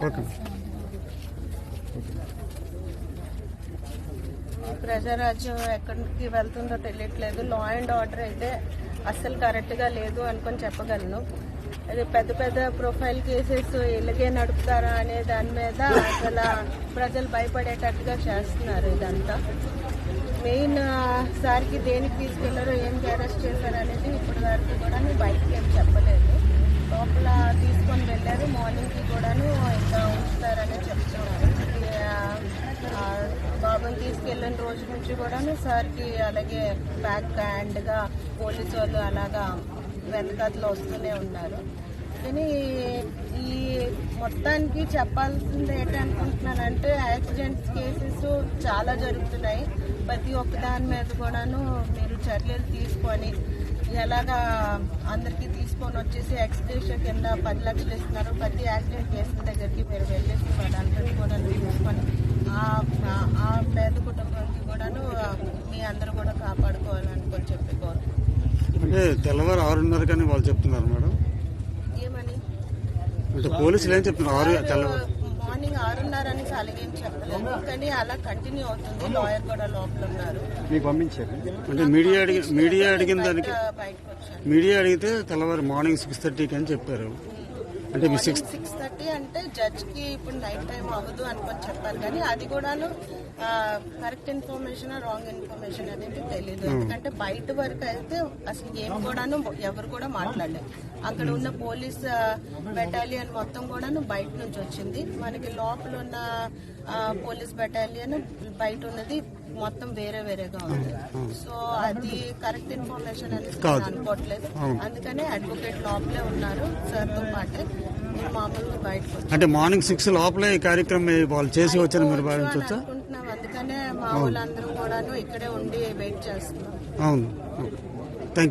Okay. Prajarajyam ఎక్కడికి వెళ్తుందో తెలియట్లేదు. లా అండ్ ఆర్డర్ అయితే అస్సలు కరెక్ట్గా లేదు అనుకొని చెప్పగలను. అది పెద్ద పెద్ద ప్రొఫైల్ కేసెస్ ఇలాగే నడుపుతారా అనే దాని మీద అసలు ప్రజలు భయపడేటట్టుగా చేస్తున్నారు. ఇదంతా మెయిన్ సార్కి దేనికి తీసుకెళ్లారో ఏం అరెస్ట్ చేశారు అనేది ఇప్పటి వరకు కూడా బయటకి ఏం చెప్పలేదు. లోపల తీసుకొని వెళ్ళారు. మార్నింగ్కి కూడాను ఇంకా ఉంచుతారని చెప్తున్నారు. బాబుని తీసుకెళ్ళిన రోజు నుంచి కూడాను సార్కి అలాగే బ్యాక్ హ్యాండ్గా పోలీసు వాళ్ళు అలాగా వెనకాతలో వస్తూనే ఉన్నారు. కానీ ఈ మొత్తానికి చెప్పాల్సింది ఏంటనుకుంటున్నానంటే యాక్సిడెంట్స్ కేసెస్ చాలా జరుగుతున్నాయి. ప్రతి ఒక్క దాని మీద కూడాను మీరు చర్యలు తీసుకొని ఎలాగా అందరికీ తీసుకొని వచ్చేసి ఎక్స్గ్రేషన్ కింద 10 లక్షలు ఇస్తున్నారు. ప్రతి యాక్సిడెంట్ కేసుల దగ్గరికి మీరు వెళ్ళేసి వాళ్ళందరినీ కూడా తీసుకొని ఆ పేద కుటుంబానికి కూడాను మీ అందరూ కూడా కాపాడుకోవాలనుకొని చెప్పుకోరు. అంటే తెల్లవారు 6:30 కానీ వాళ్ళు చెప్తున్నారు మేడం. ఏమని అంటే పోలీసులు ఏం చెప్తున్నారు? తెల్లవారు మార్నింగ్ 6:30 అని అలాగేం చెప్పలేదు. కానీ అలా కంటిన్యూ అవుతుంది. లాయర్ కూడా లోపల ఉన్నారు. మీకు పంపించారు అంటే మీడియా అడిగిన దానికి బయటకు వచ్చాను. మీడియా అడిగితే తెల్లవారు మార్నింగ్ 6:30 అని చెప్పారు. అంటే 6:30 అంటే జడ్జ్కి ఇప్పుడు నైట్ టైం అవ్వదు అనుకొని చెప్పారు. కానీ అది కూడాను కరెక్ట్ ఇన్ఫర్మేషన్ రాంగ్ ఇన్ఫర్మేషన్ అనేది తెలియదు. ఎందుకంటే బయట వరకు అయితే అసలు ఏం కూడాను ఎవరు కూడా మాట్లాడలేదు. అక్కడ ఉన్న పోలీస్ బెటాలియన్ మొత్తం కూడాను బయట నుంచి వచ్చింది. మనకి లోపల ఉన్న పోలీస్ బెటాలియన్ బయట ఉన్నది మొత్తం వేరే వేరేగా ఉంది. సో అది కరెక్ట్ ఇన్ఫర్మేషన్ అనేది అనుకోవట్లేదు. అందుకనే అడ్వకేట్ లోపలే ఉన్నారు సార్తో పాటే. మామూలుగా బయటకు అంటే మార్నింగ్ 6 లోపలే ఈ కార్యక్రమం వాళ్ళు చేసి వచ్చారు మీరు భావించవచ్చా? అనుకుంటున్నాం. అందుకనే మా వాళ్ళందరూ కూడాను ఇక్కడే ఉండి వెయిట్ చేస్తున్నాం. అవును, థ్యాంక్ యూ.